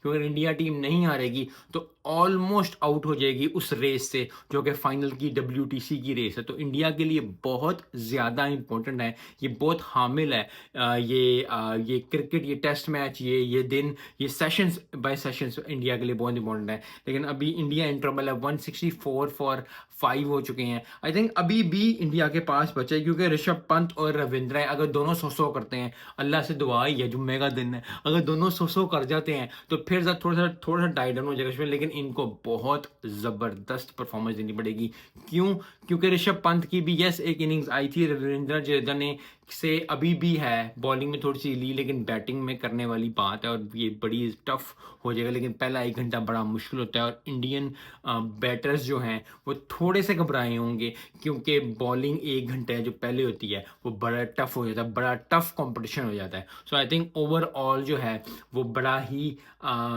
क्योंकि India team नहीं हारेगी तो ऑलमोस्ट आउट हो जाएगी उस रेस से, जो कि फाइनल की WTC की रेस है। तो इंडिया के लिए बहुत ज़्यादा इंपॉर्टेंट है, ये बहुत हामिल है। ये क्रिकेट, ये टेस्ट मैच, ये दिन, ये सेशंस बाय सेशंस इंडिया के लिए बहुत इंपॉर्टेंट है। लेकिन अभी इंडिया इन ट्रबल है, 164 फॉर 5 हो चुके हैं। आई थिंक अभी भी इंडिया के पास बचे, क्योंकि ऋषभ पंत और रविंद्र हैं, अगर दोनों 100 करते हैं, अल्लाह से दुआ ही है, जुम्मे का दिन है, अगर दोनों 100 कर जाते हैं तो फिर थोड़ा सा टाइट डाउन हो जाएगा इसमें। लेकिन इनको बहुत ज़बरदस्त परफॉर्मेंस देनी पड़ेगी। क्यों? क्योंकि ऋषभ पंत की भी यस एक इनिंग्स आई थी, रविंद्र जडेजा ने से अभी भी है, बॉलिंग में थोड़ी सी ली, लेकिन बैटिंग में करने वाली बात है और ये बड़ी टफ हो जाएगा। लेकिन पहला 1 घंटा बड़ा मुश्किल होता है और इंडियन बैटर्स जो हैं वो थोड़े से घबराए होंगे, क्योंकि बॉलिंग 1 घंटे जो पहले होती है वो बड़ा टफ हो जाता है, बड़ा टफ कंपटीशन हो जाता है। सो आई थिंक ओवरऑल जो है वो बड़ा ही